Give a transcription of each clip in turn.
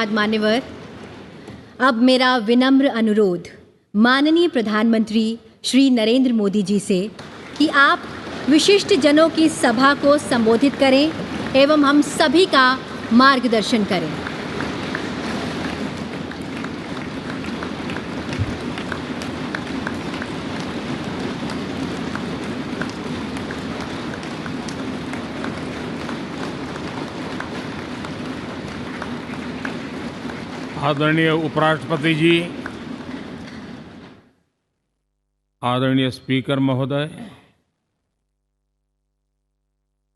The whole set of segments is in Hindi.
मान्यवर, अब मेरा विनम्र अनुरोध माननीय प्रधानमंत्री श्री नरेंद्र मोदी जी से कि आप विशिष्ट जनों की सभा को संबोधित करें एवं हम सभी का मार्गदर्शन करें। आदरणीय उपराष्ट्रपति जी, आदरणीय स्पीकर महोदय,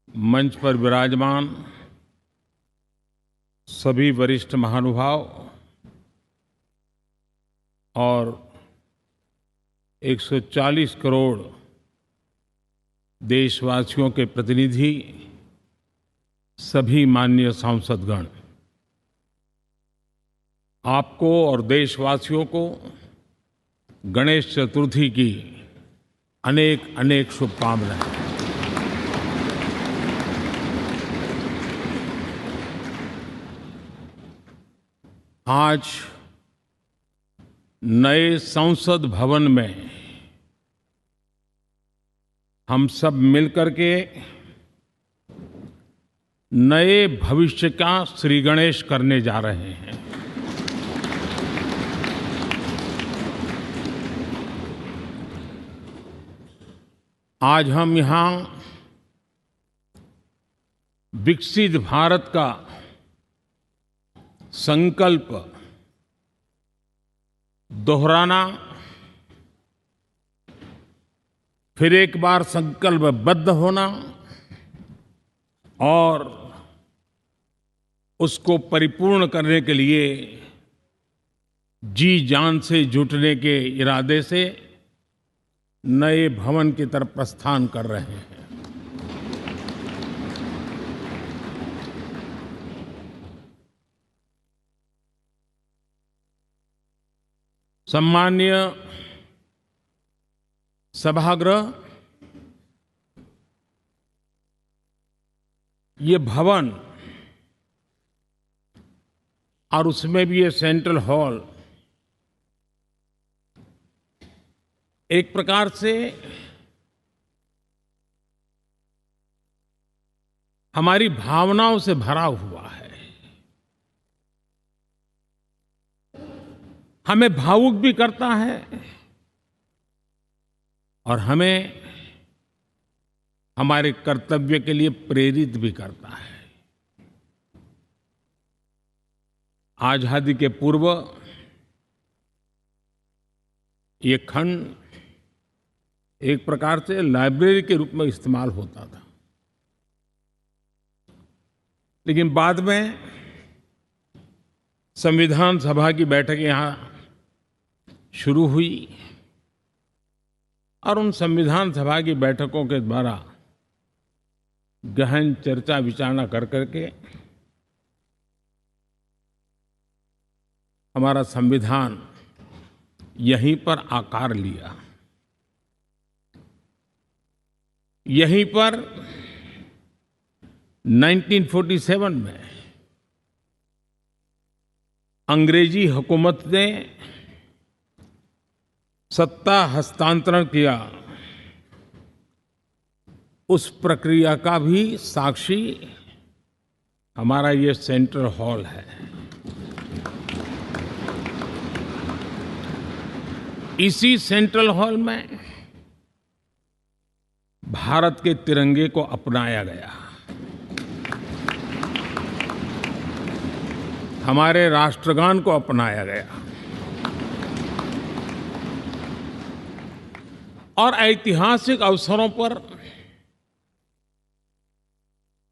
मंच पर विराजमान सभी वरिष्ठ महानुभाव और 140 करोड़ देशवासियों के प्रतिनिधि, सभी माननीय सांसदगण, आपको और देशवासियों को गणेश चतुर्थी की अनेक अनेक शुभकामनाएं। आज नए संसद भवन में हम सब मिलकर के नए भविष्य का श्री गणेश करने जा रहे हैं। आज हम यहाँ विकसित भारत का संकल्प दोहराना, फिर एक बार संकल्पबद्ध होना और उसको परिपूर्ण करने के लिए जी जान से जुटने के इरादे से नए भवन की तरफ प्रस्थान कर रहे हैं। सम्माननीय सभागृह, ये भवन और उसमें भी ये सेंट्रल हॉल एक प्रकार से हमारी भावनाओं से भरा हुआ है। हमें भावुक भी करता है और हमें हमारे कर्तव्य के लिए प्रेरित भी करता है। आजादी के पूर्व ये खंड एक प्रकार से लाइब्रेरी के रूप में इस्तेमाल होता था, लेकिन बाद में संविधान सभा की बैठक यहाँ शुरू हुई और उन संविधान सभा की बैठकों के द्वारा गहन चर्चा विचारणा कर करके हमारा संविधान यहीं पर आकार लिया। यहीं पर 1947 में अंग्रेजी हुकूमत ने सत्ता हस्तांतरण किया, उस प्रक्रिया का भी साक्षी हमारा ये सेंट्रल हॉल है। इसी सेंट्रल हॉल में भारत के तिरंगे को अपनाया गया, हमारे राष्ट्रगान को अपनाया गया और ऐतिहासिक अवसरों पर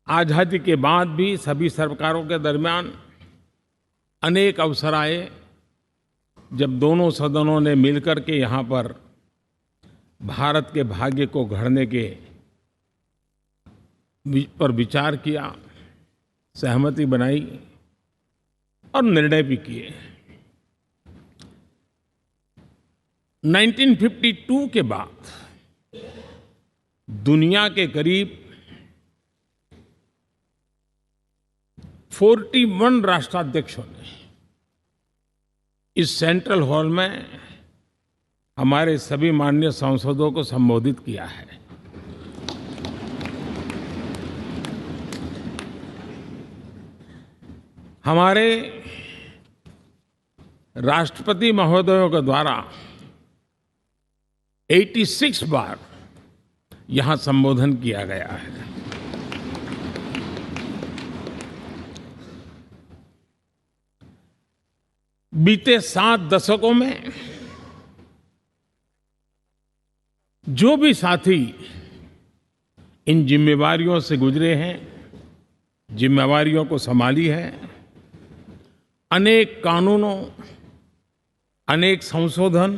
आजादी के बाद भी सभी सरकारों के दरमियान अनेक अवसर आए जब दोनों सदनों ने मिलकर के यहाँ पर भारत के भाग्य को गढ़ने के पर विचार किया, सहमति बनाई और निर्णय भी किए। 1952 के बाद दुनिया के करीब 41 राष्ट्राध्यक्षों ने इस सेंट्रल हॉल में हमारे सभी माननीय सांसदों को संबोधित किया है। हमारे राष्ट्रपति महोदयों के द्वारा 86 बार यहां संबोधन किया गया है। बीते 7 दशकों में जो भी साथी इन जिम्मेवारियों से गुजरे हैं, जिम्मेवारियों को संभाली है, अनेक कानूनों, अनेक संशोधन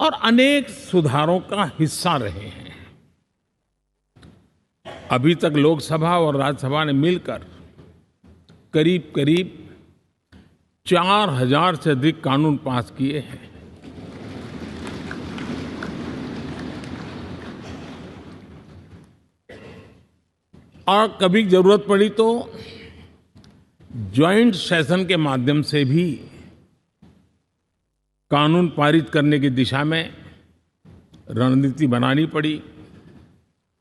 और अनेक सुधारों का हिस्सा रहे हैं। अभी तक लोकसभा और राज्यसभा ने मिलकर करीब करीब 4000 से अधिक कानून पास किए हैं। और कभी जरूरत पड़ी तो जॉइंट सेशन के माध्यम से भी कानून पारित करने की दिशा में रणनीति बनानी पड़ी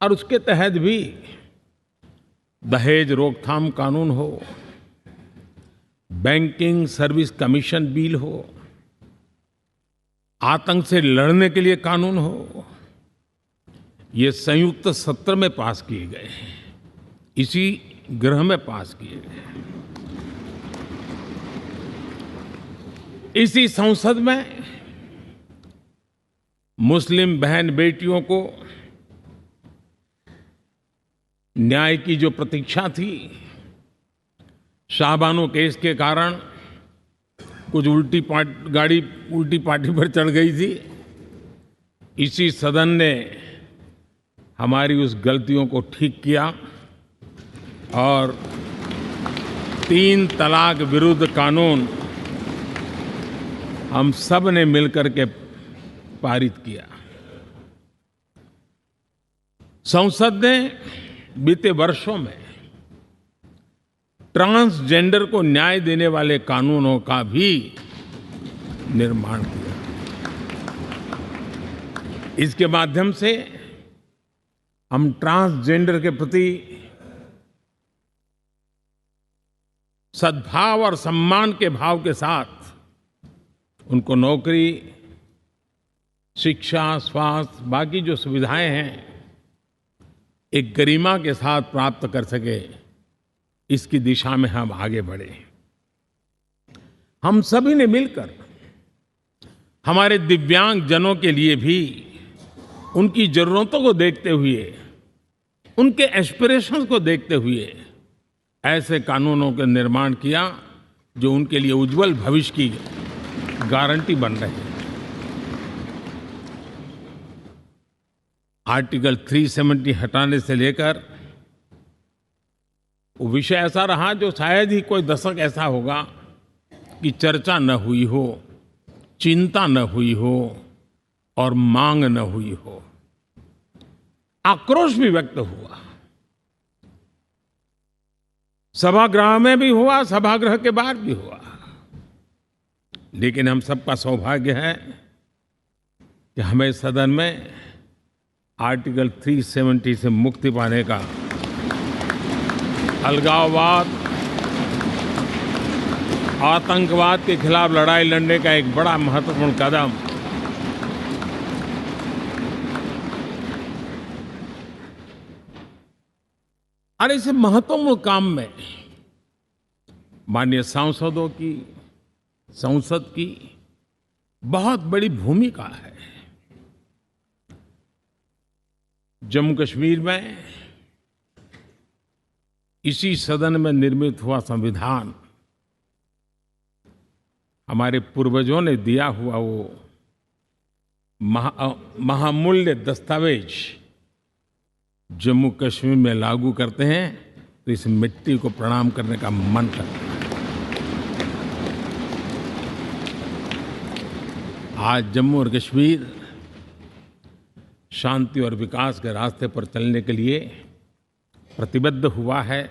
और उसके तहत भी दहेज रोकथाम कानून हो, बैंकिंग सर्विस कमीशन बिल हो, आतंक से लड़ने के लिए कानून हो, ये संयुक्त सत्र में पास किए गए हैं, इसी गृह में पास किए गए हैं। इसी संसद में मुस्लिम बहन बेटियों को न्याय की जो प्रतीक्षा थी, शाहबानो केस के कारण कुछ गाड़ी उल्टी पार्टी पर चढ़ गई थी। इसी सदन ने हमारी उस गलतियों को ठीक किया और 3 तलाक विरुद्ध कानून हम सब ने मिलकर के पारित किया। संसद ने बीते वर्षों में ट्रांसजेंडर को न्याय देने वाले कानूनों का भी निर्माण किया। इसके माध्यम से हम ट्रांसजेंडर के प्रति सद्भाव और सम्मान के भाव के साथ उनको नौकरी, शिक्षा, स्वास्थ्य, बाकी जो सुविधाएं हैं, एक गरिमा के साथ प्राप्त कर सके, इसकी दिशा में हम आगे बढ़े। हम सभी ने मिलकर हमारे दिव्यांग जनों के लिए भी उनकी जरूरतों को देखते हुए, उनके एस्पिरेशंस को देखते हुए ऐसे कानूनों का निर्माण किया जो उनके लिए उज्जवल भविष्य की गारंटी बन रहे हैं। आर्टिकल 370 हटाने से लेकर वो विषय ऐसा रहा जो शायद ही कोई दशक ऐसा होगा कि चर्चा न हुई हो, चिंता न हुई हो और मांग न हुई हो। आक्रोश भी व्यक्त हुआ, सभागृह में भी हुआ, सभागृह के बाहर भी हुआ। लेकिन हम सबका सौभाग्य है कि हमें सदन में आर्टिकल 370 से मुक्ति पाने का, अलगाववाद, आतंकवाद के खिलाफ लड़ाई लड़ने का एक बड़ा महत्वपूर्ण कदम और इस महत्वपूर्ण काम में माननीय सांसदों की, संसद की बहुत बड़ी भूमिका है। जम्मू कश्मीर में इसी सदन में निर्मित हुआ संविधान हमारे पूर्वजों ने दिया हुआ वो महामूल्य दस्तावेज जम्मू कश्मीर में लागू करते हैं तो इस मिट्टी को प्रणाम करने का मन करता है। आज जम्मू और कश्मीर शांति और विकास के रास्ते पर चलने के लिए प्रतिबद्ध हुआ है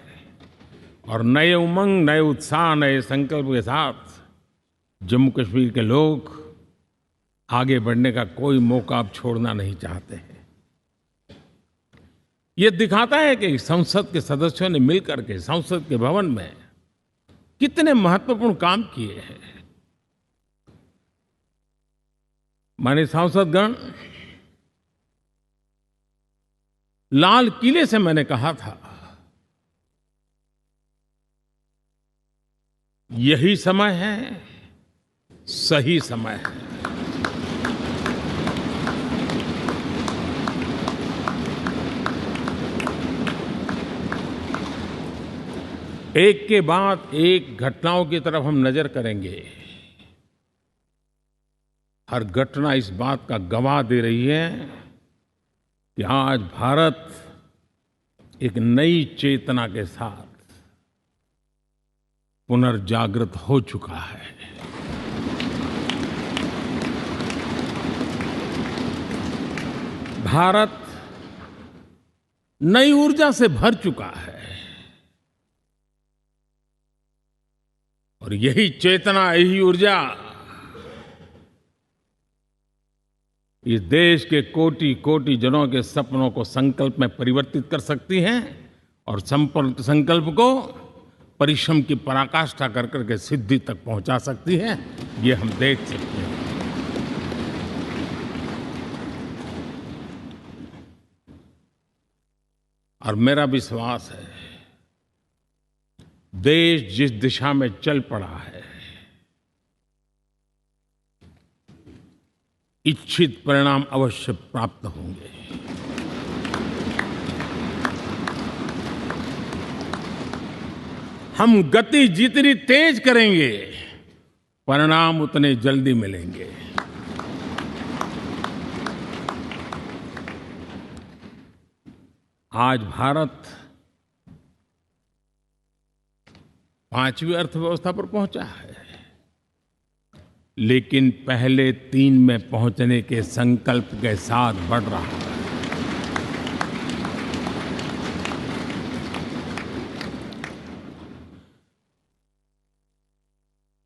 और नए उमंग, नए उत्साह, नए संकल्प के साथ जम्मू कश्मीर के लोग आगे बढ़ने का कोई मौका अब छोड़ना नहीं चाहते हैं। ये दिखाता है कि संसद के सदस्यों ने मिलकर के संसद के भवन में कितने महत्वपूर्ण काम किए हैं। माननीय सांसदगण, लाल किले से मैंने कहा था, यही समय है, सही समय है। एक के बाद एक घटनाओं की तरफ हम नजर करेंगे। हर घटना इस बात का गवाह दे रही है कि आज भारत एक नई चेतना के साथ पुनर्जागृत हो चुका है। भारत नई ऊर्जा से भर चुका है और यही चेतना, यही ऊर्जा इस देश के कोटि-कोटि जनों के सपनों को संकल्प में परिवर्तित कर सकती है और संकल्प को परिश्रम की पराकाष्ठा कर करके सिद्धि तक पहुंचा सकती है। ये हम देख सकते हैं। और मेरा विश्वास है, देश जिस दिशा में चल पड़ा है, इच्छित परिणाम अवश्य प्राप्त होंगे। हम गति जितनी तेज करेंगे, परिणाम उतने जल्दी मिलेंगे। आज भारत 5वीं अर्थव्यवस्था पर पहुंचा है, लेकिन पहले 3 में पहुंचने के संकल्प के साथ बढ़ रहा है।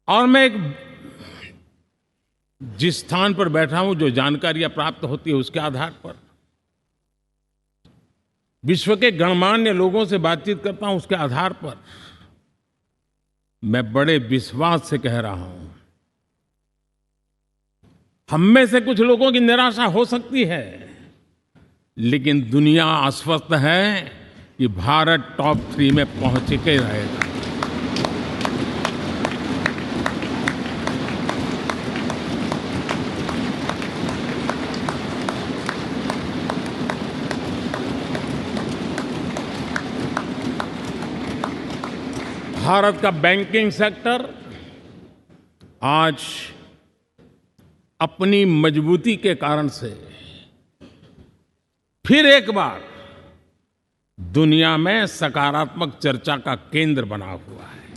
और मैं जिस स्थान पर बैठा हूं, जो जानकारियां प्राप्त होती है, उसके आधार पर विश्व के गणमान्य लोगों से बातचीत करता हूं, उसके आधार पर मैं बड़े विश्वास से कह रहा हूं, हम में से कुछ लोगों की निराशा हो सकती है, लेकिन दुनिया आश्वस्त है कि भारत टॉप 3 में पहुंच के रहेगा। भारत का बैंकिंग सेक्टर आज अपनी मजबूती के कारण से फिर एक बार दुनिया में सकारात्मक चर्चा का केंद्र बना हुआ है।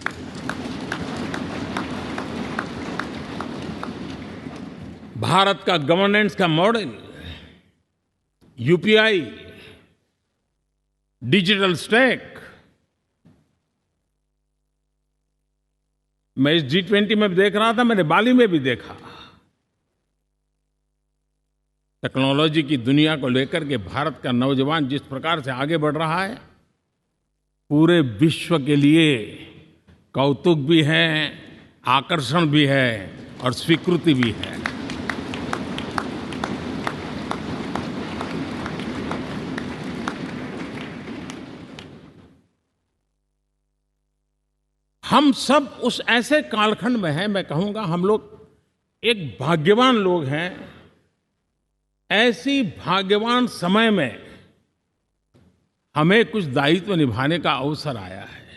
भारत का गवर्नेंस का मॉडल, यूपीआई, डिजिटल स्टैक, मैं इस G20 में देख रहा था, मैंने बाली में भी देखा। टेक्नोलॉजी की दुनिया को लेकर के भारत का नौजवान जिस प्रकार से आगे बढ़ रहा है, पूरे विश्व के लिए कौतुक भी है, आकर्षण भी है और स्वीकृति भी है। हम सब उस ऐसे कालखंड में हैं, मैं कहूंगा हम लोग एक भाग्यवान लोग हैं। ऐसी भाग्यवान समय में हमें कुछ दायित्व निभाने का अवसर आया है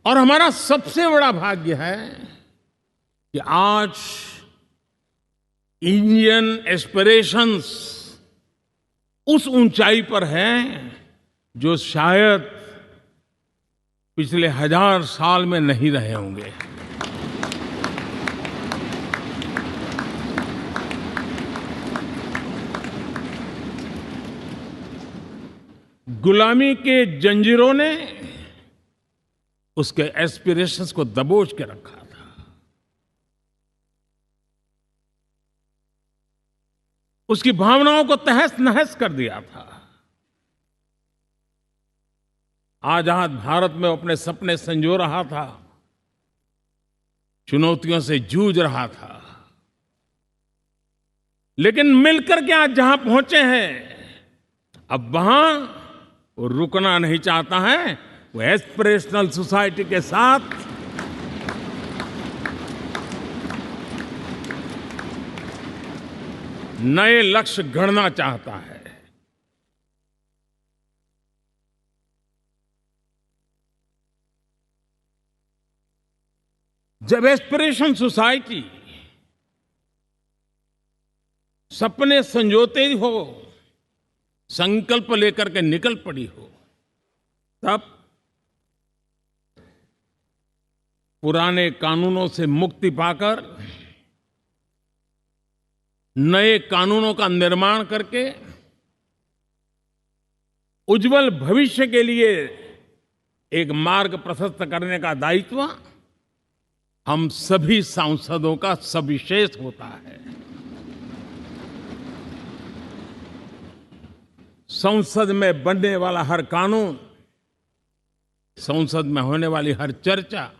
और हमारा सबसे बड़ा भाग्य है कि आज इंडियन एस्पिरेशंस उस ऊंचाई पर हैं जो शायद पिछले 1000 साल में नहीं रहे होंगे। गुलामी के जंजीरों ने उसके एस्पिरेशंस को दबोच के रखा था। उसकी भावनाओं को तहस नहस कर दिया था। आजाद भारत में अपने सपने संजो रहा था, चुनौतियों से जूझ रहा था, लेकिन मिलकर के आज जहां पहुंचे हैं, अब वहां वो रुकना नहीं चाहता है। वो एस्पिरेशनल सोसाइटी के साथ नए लक्ष्य गढ़ना चाहता है। जब एस्पिरेशन सोसाइटी सपने संजोते ही हो, संकल्प लेकर के निकल पड़ी हो, तब पुराने कानूनों से मुक्ति पाकर नए कानूनों का निर्माण करके उज्जवल भविष्य के लिए एक मार्ग प्रशस्त करने का दायित्व हम सभी सांसदों का सविशेष होता है। संसद में बनने वाला हर कानून, संसद में होने वाली हर चर्चा,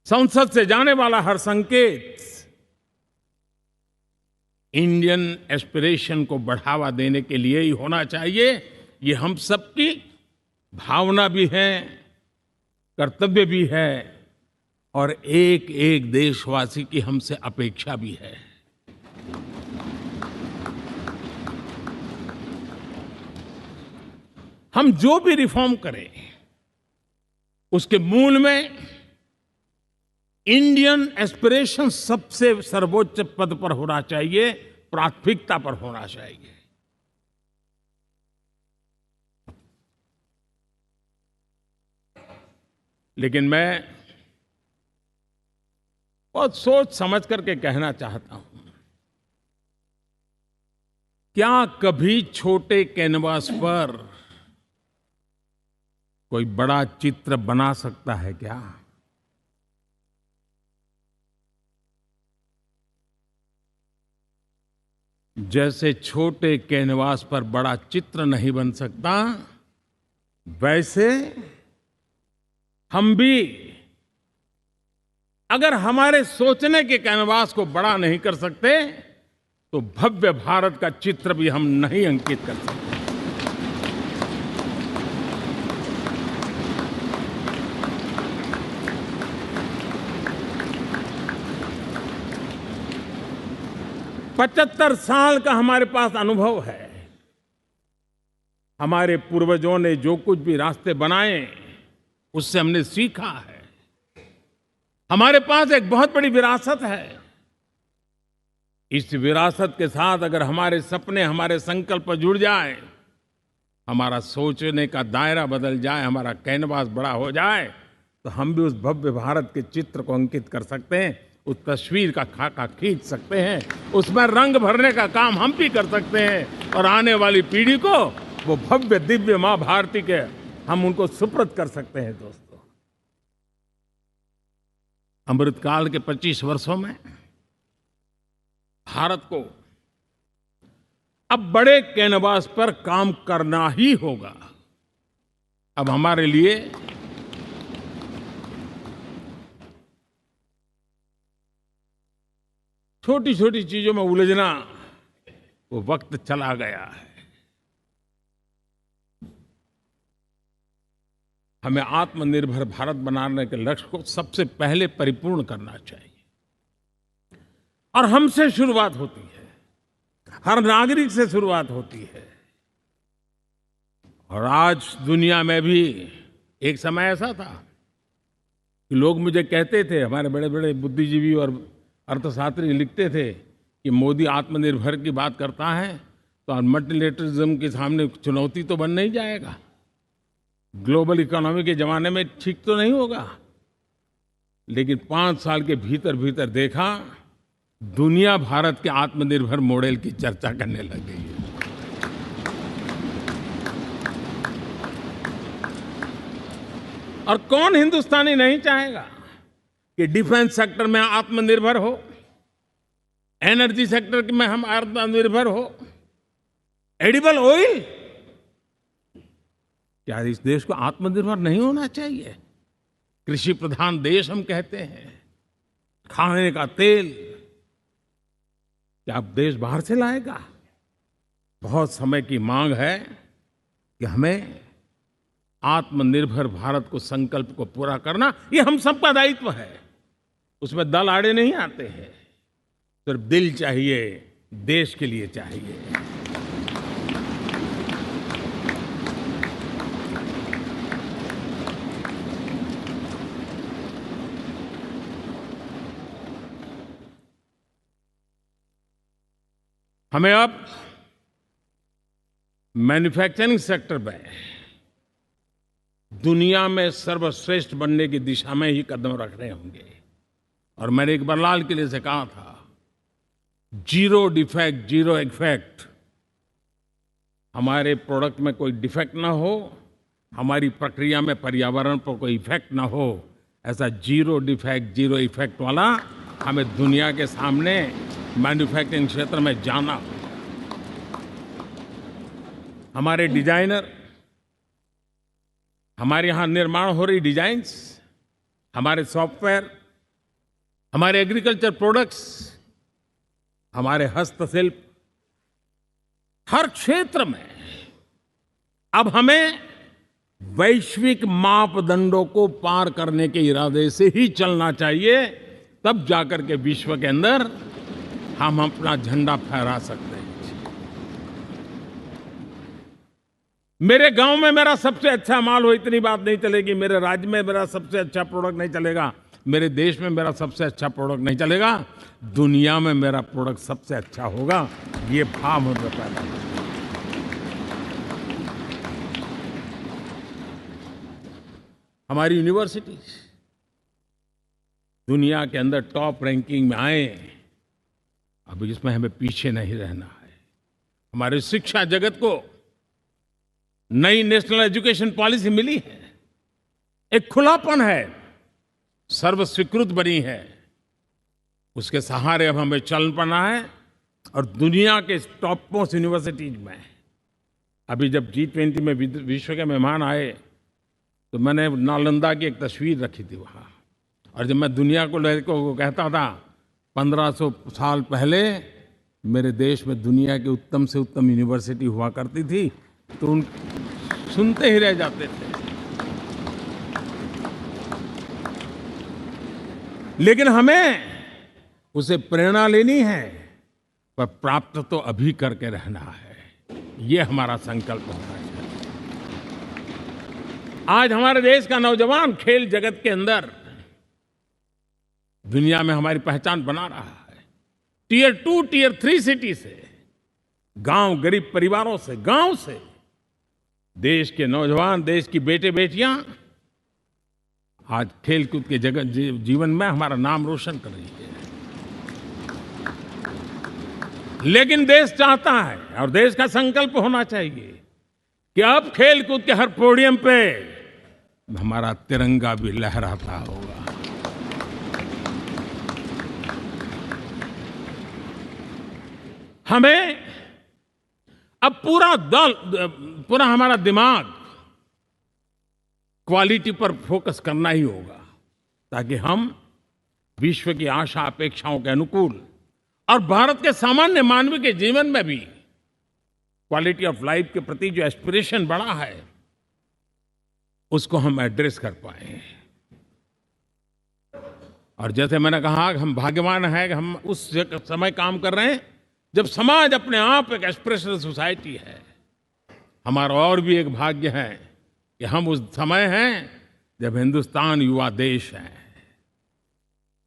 संसद से जाने वाला हर संकेत इंडियन एस्पिरेशन को बढ़ावा देने के लिए ही होना चाहिए। ये हम सबकी भावना भी है, कर्तव्य भी है और एक एक देशवासी की हमसे अपेक्षा भी है। हम जो भी रिफॉर्म करें, उसके मूल में इंडियन एस्पिरेशन सबसे सर्वोच्च पद पर होना चाहिए, प्राथमिकता पर होना चाहिए। लेकिन मैं बहुत सोच समझ करके कहना चाहता हूं, क्या कभी छोटे कैनवास पर कोई बड़ा चित्र बना सकता है क्या? जैसे छोटे कैनवास पर बड़ा चित्र नहीं बन सकता, वैसे हम भी अगर हमारे सोचने के कैनवास को बड़ा नहीं कर सकते, तो भव्य भारत का चित्र भी हम नहीं अंकित कर सकते। पचहत्तर साल का हमारे पास अनुभव है। हमारे पूर्वजों ने जो कुछ भी रास्ते बनाए, उससे हमने सीखा है। हमारे पास एक बहुत बड़ी विरासत है। इस विरासत के साथ अगर हमारे सपने, हमारे संकल्प जुड़ जाए, हमारा सोचने का दायरा बदल जाए, हमारा कैनवास बड़ा हो जाए, तो हम भी उस भव्य भारत के चित्र को अंकित कर सकते हैं, उस तस्वीर का खाका खींच सकते हैं, उसमें रंग भरने का काम हम भी कर सकते हैं और आने वाली पीढ़ी को वो भव्य दिव्य मां भारती के हम उनको सुपुर्द कर सकते हैं। दोस्तों, अमृतकाल के 25 वर्षों में भारत को अब बड़े कैनवास पर काम करना ही होगा। अब हमारे लिए छोटी छोटी चीजों में उलझना वो वक्त चला गया है। हमें आत्मनिर्भर भारत बनाने के लक्ष्य को सबसे पहले परिपूर्ण करना चाहिए और हमसे शुरुआत होती है, हर नागरिक से शुरुआत होती है। और आज दुनिया में भी एक समय ऐसा था कि लोग मुझे कहते थे, हमारे बड़े बड़े बुद्धिजीवी और अर्थशास्त्री लिखते थे कि मोदी आत्मनिर्भर की बात करता है तो मल्टीलेटरलिज्म के सामने चुनौती तो बन नहीं जाएगा, ग्लोबल इकोनॉमी के जमाने में ठीक तो नहीं होगा। लेकिन 5 साल के भीतर भीतर देखा, दुनिया भारत के आत्मनिर्भर मॉडल की चर्चा करने लग गई है। और कौन हिंदुस्तानी नहीं चाहेगा कि डिफेंस सेक्टर में आत्मनिर्भर हो, एनर्जी सेक्टर में हम आत्मनिर्भर हो, एडिबल ऑयल, क्या इस देश को आत्मनिर्भर नहीं होना चाहिए? कृषि प्रधान देश हम कहते हैं। खाने का तेल क्या अब देश बाहर से लाएगा? बहुत समय की मांग है कि हमें आत्मनिर्भर भारत को संकल्प को पूरा करना, ये हम सबका दायित्व है। उसमें दल आड़े नहीं आते हैं, सिर्फ दिल चाहिए, देश के लिए चाहिए। हमें अब मैन्युफैक्चरिंग सेक्टर में दुनिया में सर्वश्रेष्ठ बनने की दिशा में ही कदम रखने होंगे। और मैंने एक बार लाल किले से कहा था, जीरो डिफेक्ट जीरो इफेक्ट। हमारे प्रोडक्ट में कोई डिफेक्ट ना हो, हमारी प्रक्रिया में पर्यावरण पर कोई इफेक्ट ना हो, ऐसा जीरो डिफेक्ट जीरो इफेक्ट वाला हमें दुनिया के सामने मैन्युफैक्चरिंग क्षेत्र में जाना हो। हमारे डिजाइनर, हमारे यहाँ निर्माण हो रही डिजाइन्स, हमारे सॉफ्टवेयर, हमारे एग्रीकल्चर प्रोडक्ट्स, हमारे हस्तशिल्प, हर क्षेत्र में अब हमें वैश्विक मापदंडों को पार करने के इरादे से ही चलना चाहिए, तब जाकर के विश्व के अंदर हम अपना झंडा फहरा सकते हैं। मेरे गांव में मेरा सबसे अच्छा माल हो, इतनी बात नहीं चलेगी। मेरे राज्य में मेरा सबसे अच्छा प्रोडक्ट नहीं चलेगा, मेरे देश में मेरा सबसे अच्छा प्रोडक्ट नहीं चलेगा, दुनिया में मेरा प्रोडक्ट सबसे अच्छा होगा, ये भाव हमें पैदा होगा। हमारी यूनिवर्सिटीज दुनिया के अंदर टॉप रैंकिंग में आए, अब इसमें हमें पीछे नहीं रहना है। हमारे शिक्षा जगत को नई नेशनल एजुकेशन पॉलिसी मिली है, एक खुलापन है, सर्वस्वीकृत बनी है। उसके सहारे अब हमें चल पड़ना है। और दुनिया के टॉप मोस्ट यूनिवर्सिटीज में अभी जब G20 में विश्व के मेहमान आए तो मैंने नालंदा की एक तस्वीर रखी थी वहाँ। और जब मैं दुनिया को कहता था 1500 साल पहले मेरे देश में दुनिया की उत्तम से उत्तम यूनिवर्सिटी हुआ करती थी, तो उन सुनते ही रह जाते थे। लेकिन हमें उसे प्रेरणा लेनी है, पर प्राप्त तो अभी करके रहना है। ये हमारा संकल्प होना चाहिए। आज हमारे देश का नौजवान खेल जगत के अंदर दुनिया में हमारी पहचान बना रहा है। टियर 2, टियर 3 सिटी से, गांव, गरीब परिवारों से, गांव से देश के नौजवान, देश की बेटे बेटियां आज खेलकूद के जगत जीवन में हमारा नाम रोशन कर रही है। लेकिन देश चाहता है और देश का संकल्प होना चाहिए कि अब खेलकूद के हर पोडियम पे हमारा तिरंगा भी लहराता होगा। हमें अब पूरा हमारा दिमाग क्वालिटी पर फोकस करना ही होगा, ताकि हम विश्व की आशा अपेक्षाओं के अनुकूल और भारत के सामान्य मानव के जीवन में भी क्वालिटी ऑफ लाइफ के प्रति जो एस्पिरेशन बढ़ा है, उसको हम एड्रेस कर पाए। और जैसे मैंने कहा कि हम भाग्यवान हैं कि हम उस समय काम कर रहे हैं जब समाज अपने आप एक एस्पिरेशनल सोसाइटी है। हमारा और भी एक भाग्य है कि हम उस समय हैं जब हिंदुस्तान युवा देश है।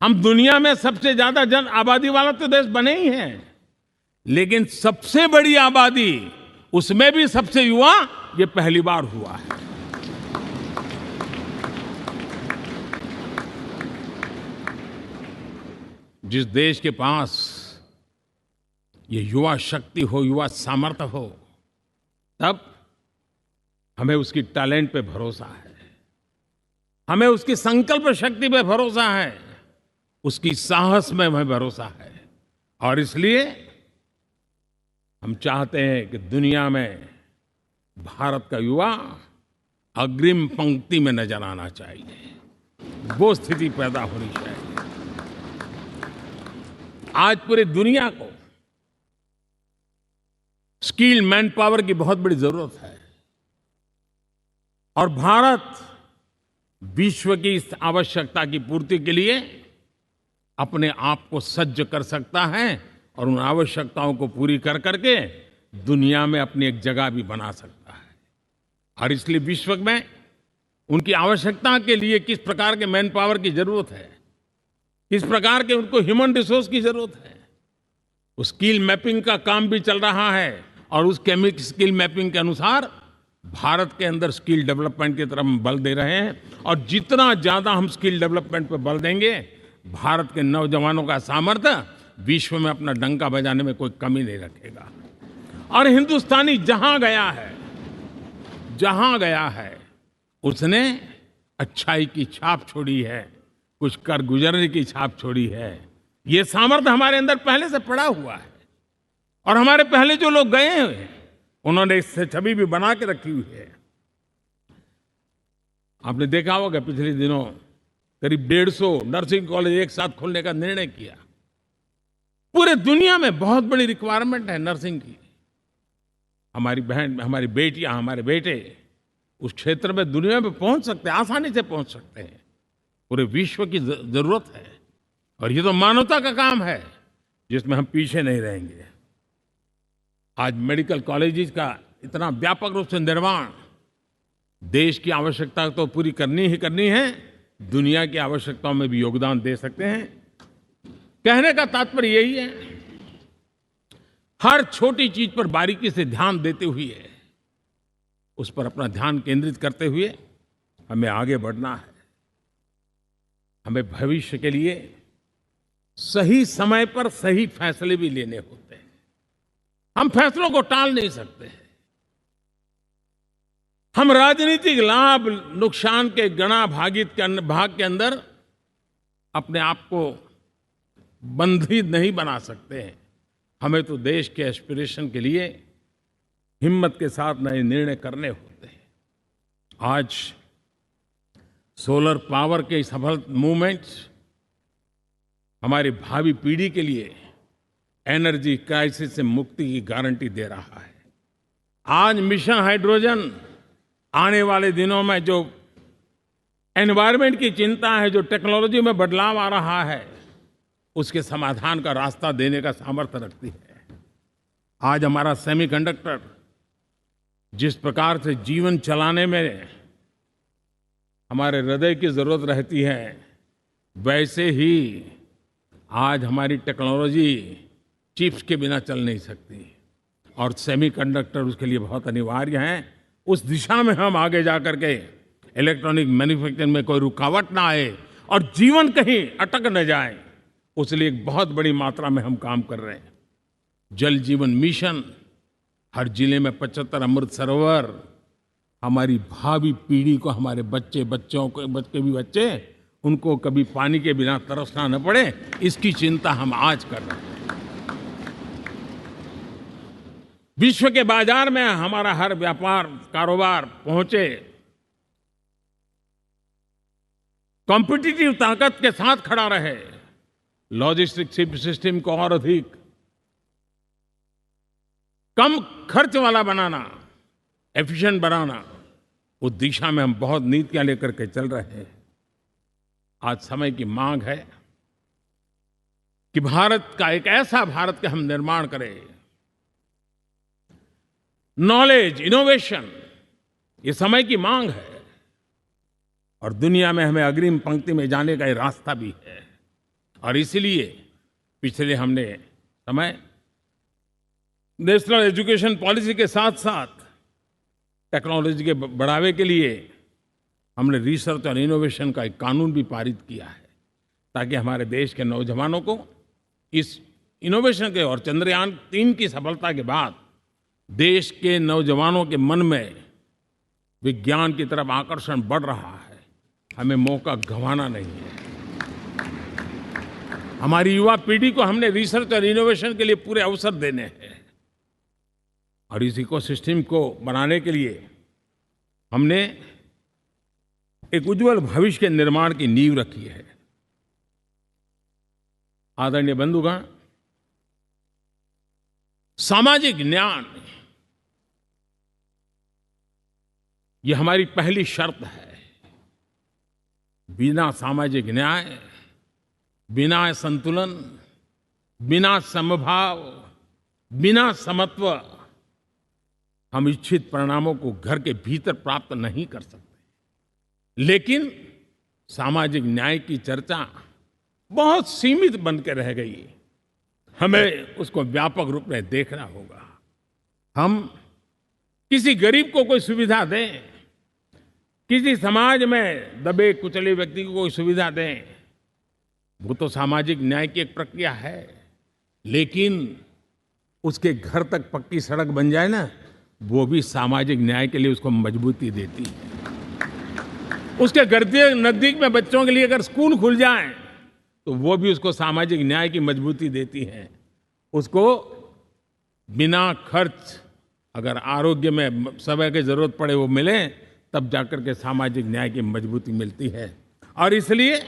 हम दुनिया में सबसे ज्यादा जन आबादी वाला तो देश बने ही हैं, लेकिन सबसे बड़ी आबादी, उसमें भी सबसे युवा, ये पहली बार हुआ है। जिस देश के पास ये युवा शक्ति हो, युवा सामर्थ्य हो, तब हमें उसकी टैलेंट पे भरोसा है, हमें उसकी संकल्प शक्ति पे भरोसा है, उसकी साहस में हमें भरोसा है। और इसलिए हम चाहते हैं कि दुनिया में भारत का युवा अग्रिम पंक्ति में नजर आना चाहिए। वो स्थिति पैदा होनी चाहिए। आज पूरी दुनिया को स्किल्ड मैन पावर की बहुत बड़ी जरूरत है और भारत विश्व की इस आवश्यकता की पूर्ति के लिए अपने आप को सज्ज कर सकता है और उन आवश्यकताओं को पूरी कर करके दुनिया में अपनी एक जगह भी बना सकता है। और इसलिए विश्व में उनकी आवश्यकता के लिए किस प्रकार के मैन पावर की जरूरत है, किस प्रकार के उनको ह्यूमन रिसोर्स की जरूरत है, उस स्किल मैपिंग का काम भी चल रहा है और उस स्किल मैपिंग के अनुसार भारत के अंदर स्किल डेवलपमेंट की तरफ हम बल दे रहे हैं। और जितना ज्यादा हम स्किल डेवलपमेंट पर बल देंगे, भारत के नौजवानों का सामर्थ्य विश्व में अपना डंका बजाने में कोई कमी नहीं रखेगा। और हिंदुस्तानी जहां गया है उसने अच्छाई की छाप छोड़ी है, कुछ कर गुजरने की छाप छोड़ी है। ये सामर्थ्य हमारे अंदर पहले से पड़ा हुआ है और हमारे पहले जो लोग गए हैं उन्होंने इससे छवि भी बना के रखी हुई है। आपने देखा होगा पिछले दिनों करीब 150 नर्सिंग कॉलेज एक साथ खोलने का निर्णय किया। पूरे दुनिया में बहुत बड़ी रिक्वायरमेंट है नर्सिंग की। हमारी बहन, हमारी बेटियां, हमारे बेटे उस क्षेत्र में दुनिया में पहुंच सकते हैं, आसानी से पहुंच सकते हैं। पूरे विश्व की जरूरत है और ये तो मानवता का काम है जिसमें हम पीछे नहीं रहेंगे। आज मेडिकल कॉलेजेस का इतना व्यापक रूप से निर्माण, देश की आवश्यकता तो पूरी करनी ही करनी है, दुनिया की आवश्यकताओं में भी योगदान दे सकते हैं। कहने का तात्पर्य यही है, हर छोटी चीज पर बारीकी से ध्यान देते हुए, उस पर अपना ध्यान केंद्रित करते हुए हमें आगे बढ़ना है। हमें भविष्य के लिए सही समय पर सही फैसले भी लेने होते हैं। हम फैसलों को टाल नहीं सकते। हम राजनीतिक लाभ नुकसान के गणा भाग के अंदर अपने आप को बंधित नहीं बना सकते हैं। हमें तो देश के एस्पिरेशन के लिए हिम्मत के साथ नए निर्णय करने होते हैं। आज सोलर पावर के सफल मूवमेंट्स हमारी भावी पीढ़ी के लिए एनर्जी क्राइसिस से मुक्ति की गारंटी दे रहा है। आज मिशन हाइड्रोजन आने वाले दिनों में जो एनवायरनमेंट की चिंता है, जो टेक्नोलॉजी में बदलाव आ रहा है, उसके समाधान का रास्ता देने का सामर्थ्य रखती है। आज हमारा सेमीकंडक्टर जिस प्रकार से जीवन चलाने में हमारे हृदय की जरूरत रहती है, वैसे ही आज हमारी टेक्नोलॉजी चिप्स के बिना चल नहीं सकती और सेमीकंडक्टर उसके लिए बहुत अनिवार्य हैं। उस दिशा में हम आगे जाकर के इलेक्ट्रॉनिक मैन्युफैक्चरिंग में कोई रुकावट ना आए और जीवन कहीं अटक न जाए, उसलिए एक बहुत बड़ी मात्रा में हम काम कर रहे हैं। जल जीवन मिशन, हर जिले में 75 अमृत सरोवर, हमारी भावी पीढ़ी को, हमारे बच्चे उनको कभी पानी के बिना तरसना न पड़े, इसकी चिंता हम आज कर रहे हैं। विश्व के बाजार में हमारा हर व्यापार कारोबार पहुंचे, कॉम्पिटिटिव ताकत के साथ खड़ा रहे, लॉजिस्टिक सिस्टम को और अधिक कम खर्च वाला बनाना, एफिशिएंट बनाना, उस दिशा में हम बहुत नीतियां लेकर के चल रहे हैं। आज समय की मांग है कि भारत का एक ऐसा भारत का हम निर्माण करें। नॉलेज, इनोवेशन, ये समय की मांग है और दुनिया में हमें अग्रिम पंक्ति में जाने का ये रास्ता भी है। और इसलिए पिछले हमने समय नेशनल एजुकेशन पॉलिसी के साथ साथ टेक्नोलॉजी के बढ़ावे के लिए हमने रिसर्च और इनोवेशन का एक कानून भी पारित किया है, ताकि हमारे देश के नौजवानों को इस इनोवेशन के और चंद्रयान 3 की सफलता के बाद देश के नौजवानों के मन में विज्ञान की तरफ आकर्षण बढ़ रहा है। हमें मौका गंवाना नहीं है। हमारी युवा पीढ़ी को हमने रिसर्च और इनोवेशन के लिए पूरे अवसर देने हैं और इस इकोसिस्टम को बनाने के लिए हमने एक उज्जवल भविष्य के निर्माण की नींव रखी है। आदरणीय बंधुगण, सामाजिक न्याय ये हमारी पहली शर्त है। बिना सामाजिक न्याय, बिना संतुलन, बिना समभाव, बिना समत्व हम इच्छित परिणामों को घर के भीतर प्राप्त नहीं कर सकते। लेकिन सामाजिक न्याय की चर्चा बहुत सीमित बन के रह गई। हमें उसको व्यापक रूप में देखना होगा। हम किसी गरीब को कोई सुविधा दें, किसी समाज में दबे कुचले व्यक्ति को कोई सुविधा दें, वो तो सामाजिक न्याय की एक प्रक्रिया है। लेकिन उसके घर तक पक्की सड़क बन जाए ना, वो भी सामाजिक न्याय के लिए उसको मजबूती देती है। उसके घर के नजदीक में बच्चों के लिए अगर स्कूल खुल जाए तो वो भी उसको सामाजिक न्याय की मजबूती देती है। उसको बिना खर्च अगर आरोग्य में समय की जरूरत पड़े वो मिले, तब जाकर के सामाजिक न्याय की मजबूती मिलती है। और इसलिए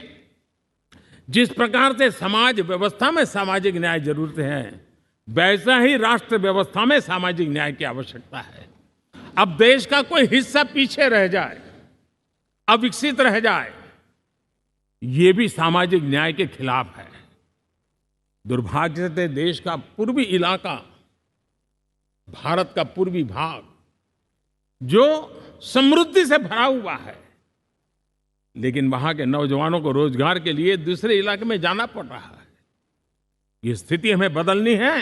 जिस प्रकार से समाज व्यवस्था में सामाजिक न्याय जरूरत है, वैसा ही राष्ट्र व्यवस्था में सामाजिक न्याय की आवश्यकता है। अब देश का कोई हिस्सा पीछे रह जाए, अविकसित रह जाए, ये भी सामाजिक न्याय के खिलाफ है। दुर्भाग्य से देश का पूर्वी इलाका, भारत का पूर्वी भाग जो समृद्धि से भरा हुआ है, लेकिन वहां के नौजवानों को रोजगार के लिए दूसरे इलाके में जाना पड़ रहा है। ये स्थिति हमें बदलनी है।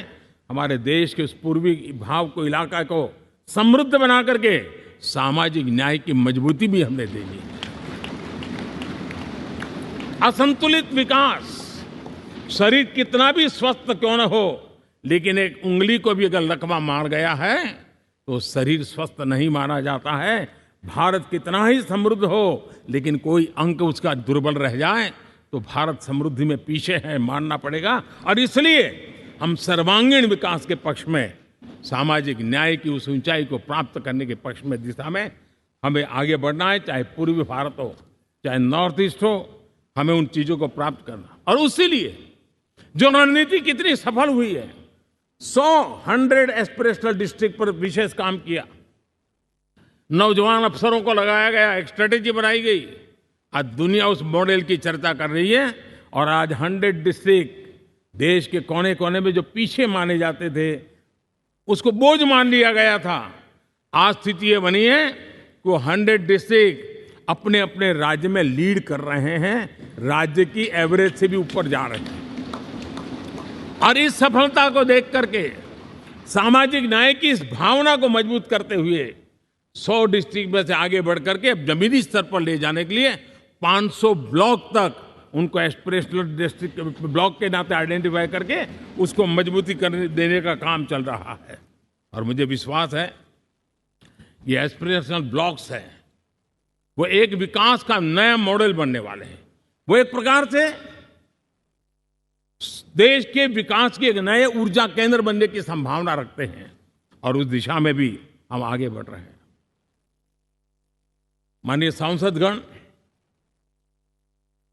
हमारे देश के उस पूर्वी भाग को, इलाका को समृद्ध बना करके सामाजिक न्याय की मजबूती भी हमने देनी है। असंतुलित विकास, शरीर कितना भी स्वस्थ क्यों न हो, लेकिन एक उंगली को भी अगर लकवा मार गया है तो शरीर स्वस्थ नहीं माना जाता है। भारत कितना ही समृद्ध हो, लेकिन कोई अंग उसका दुर्बल रह जाए तो भारत समृद्धि में पीछे है, मानना पड़ेगा। और इसलिए हम सर्वांगीण विकास के पक्ष में, सामाजिक न्याय की उस ऊंचाई को प्राप्त करने के पक्ष में, दिशा में हमें आगे बढ़ना है। चाहे पूर्वी भारत हो, चाहे नॉर्थ ईस्ट हो, हमें उन चीजों को प्राप्त करना। और उसी लिए जो रणनीति कितनी सफल हुई है, 100 एस्पिरेशनल डिस्ट्रिक्ट पर विशेष काम किया, नौजवान अफसरों को लगाया गया, एक स्ट्रेटेजी बनाई गई। आज दुनिया उस मॉडल की चर्चा कर रही है और आज 100 डिस्ट्रिक्ट देश के कोने कोने में जो पीछे माने जाते थे, उसको बोझ मान लिया गया था। आज स्थिति ये बनी है कि वो 100 डिस्ट्रिक्ट अपने अपने राज्य में लीड कर रहे हैं, राज्य की एवरेज से भी ऊपर जा रहे हैं। और इस सफलता को देख करके, सामाजिक न्याय की इस भावना को मजबूत करते हुए 100 डिस्ट्रिक्ट में से आगे बढ़ करके अब जमीनी स्तर पर ले जाने के लिए 500 ब्लॉक तक उनको एस्पिरेशनल डिस्ट्रिक्ट ब्लॉक के नाते आइडेंटिफाई करके उसको मजबूती करने देने का काम चल रहा है। और मुझे विश्वास है ये एस्पिरेशनल ब्लॉक्स हैं, वो एक विकास का नया मॉडल बनने वाले हैं। वो एक प्रकार से देश के विकास के एक नए ऊर्जा केंद्र बनने की संभावना रखते हैं और उस दिशा में भी हम आगे बढ़ रहे हैं। माननीय सांसदगण,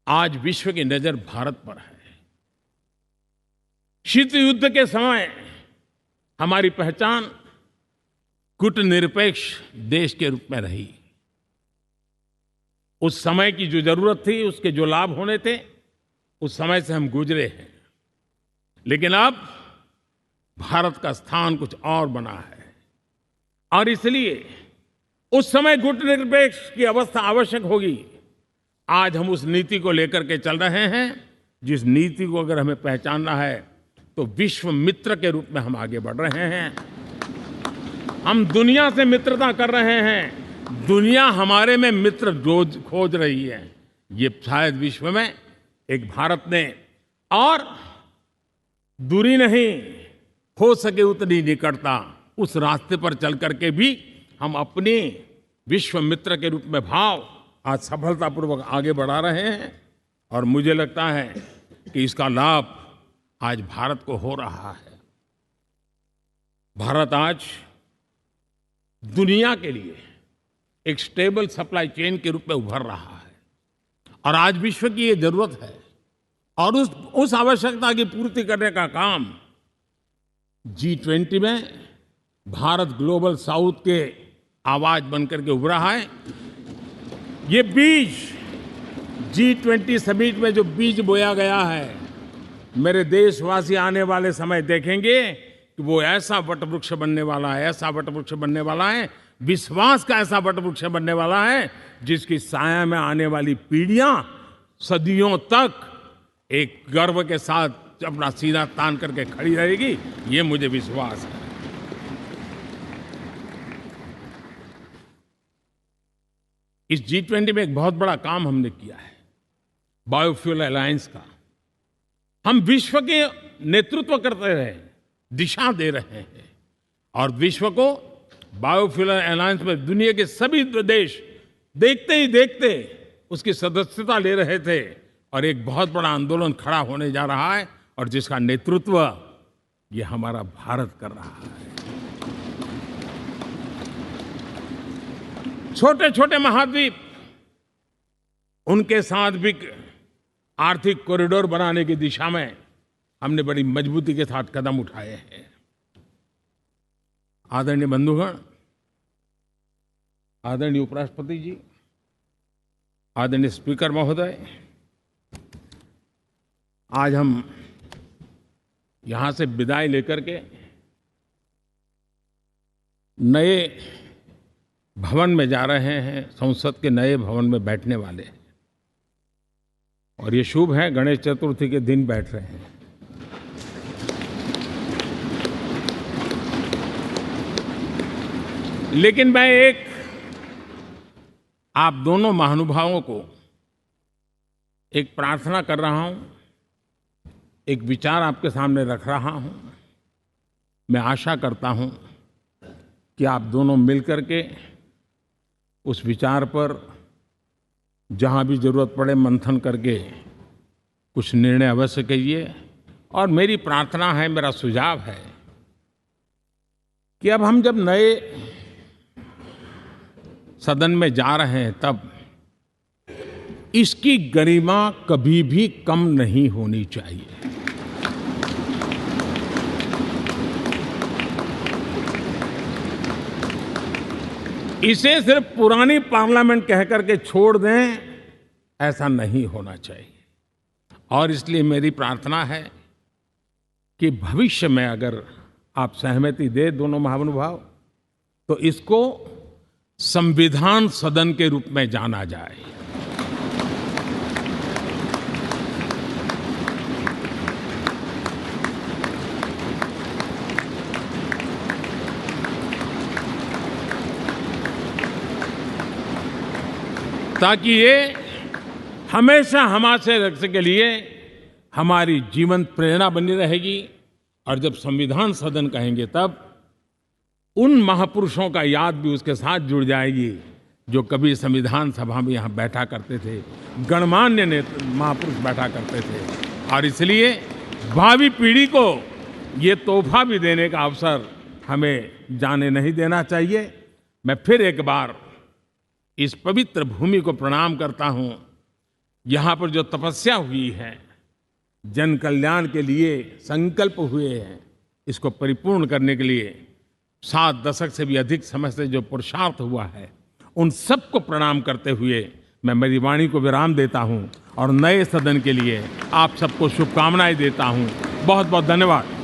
आज विश्व की नजर भारत पर है। शीत युद्ध के समय हमारी पहचान कूटनिरपेक्ष देश के रूप में रही। उस समय की जो जरूरत थी, उसके जो लाभ होने थे, उस समय से हम गुजरे हैं। लेकिन अब भारत का स्थान कुछ और बना है और इसलिए उस समय कूटनिरपेक्ष की अवस्था आवश्यक होगी। आज हम उस नीति को लेकर के चल रहे हैं, जिस नीति को अगर हमें पहचानना है तो विश्व मित्र के रूप में हम आगे बढ़ रहे हैं। हम दुनिया से मित्रता कर रहे हैं, दुनिया हमारे में मित्र खोज रही है। ये शायद विश्व में एक भारत ने और दूरी नहीं, हो सके उतनी निकटता, उस रास्ते पर चल करके भी हम अपने विश्व मित्र के रूप में भाव आज सफलतापूर्वक आगे बढ़ा रहे हैं। और मुझे लगता है कि इसका लाभ आज भारत को हो रहा है। भारत आज दुनिया के लिए एक स्टेबल सप्लाई चेन के रूप में उभर रहा है और आज विश्व की ये जरूरत है और उस आवश्यकता की पूर्ति करने का काम G20 में भारत ग्लोबल साउथ के आवाज बनकर के उभरा है। ये बीज G20 समिट में जो बीज बोया गया है, मेरे देशवासी आने वाले समय देखेंगे कि वो ऐसा वटवृक्ष बनने वाला है, ऐसा वटवृक्ष बनने वाला है, विश्वास का ऐसा वटवृक्ष बनने वाला है जिसकी साया में आने वाली पीढ़ियां सदियों तक एक गर्व के साथ अपना सीना तान करके खड़ी रहेगी। ये मुझे विश्वास है। इस G20 में एक बहुत बड़ा काम हमने किया है, बायोफ्यूल अलायंस का। हम विश्व के नेतृत्व करते रहे, दिशा दे रहे हैं और विश्व को बायोफ्यूल अलायंस में दुनिया के सभी देश देखते ही देखते उसकी सदस्यता ले रहे थे और एक बहुत बड़ा आंदोलन खड़ा होने जा रहा है और जिसका नेतृत्व ये हमारा भारत कर रहा है। छोटे छोटे महाद्वीप, उनके साथ भी आर्थिक कॉरिडोर बनाने की दिशा में हमने बड़ी मजबूती के साथ कदम उठाए हैं। आदरणीय बंधुगण, आदरणीय उपराष्ट्रपति जी, आदरणीय स्पीकर महोदय, आज हम यहां से विदाई लेकर के नए भवन में जा रहे हैं, संसद के नए भवन में बैठने वाले हैं और ये शुभ है, गणेश चतुर्थी के दिन बैठ रहे हैं। लेकिन मैं एक आप दोनों महानुभावों को एक प्रार्थना कर रहा हूं, एक विचार आपके सामने रख रहा हूं। मैं आशा करता हूं कि आप दोनों मिलकर के उस विचार पर जहां भी जरूरत पड़े मंथन करके कुछ निर्णय अवश्य कीजिए। और मेरी प्रार्थना है, मेरा सुझाव है कि अब हम जब नए सदन में जा रहे हैं तब इसकी गरिमा कभी भी कम नहीं होनी चाहिए। इसे सिर्फ पुरानी पार्लियामेंट कह करके छोड़ दें, ऐसा नहीं होना चाहिए। और इसलिए मेरी प्रार्थना है कि भविष्य में अगर आप सहमति दे दोनों महानुभाव, तो इसको संविधान सदन के रूप में जाना जाए। ताकि ये हमेशा हमारे रक्षा के लिए हमारी जीवन प्रेरणा बनी रहेगी। और जब संविधान सदन कहेंगे तब उन महापुरुषों का याद भी उसके साथ जुड़ जाएगी जो कभी संविधान सभा में यहाँ बैठा करते थे, गणमान्य महापुरुष बैठा करते थे। और इसलिए भावी पीढ़ी को ये तोहफा भी देने का अवसर हमें जाने नहीं देना चाहिए। मैं फिर एक बार इस पवित्र भूमि को प्रणाम करता हूँ। यहाँ पर जो तपस्या हुई है, जन कल्याण के लिए संकल्प हुए हैं, इसको परिपूर्ण करने के लिए 7 दशक से भी अधिक समय से जो पुरुषार्थ हुआ है, उन सबको प्रणाम करते हुए मैं मेरी वाणी को विराम देता हूँ और नए सदन के लिए आप सबको शुभकामनाएं देता हूँ। बहुत बहुत धन्यवाद।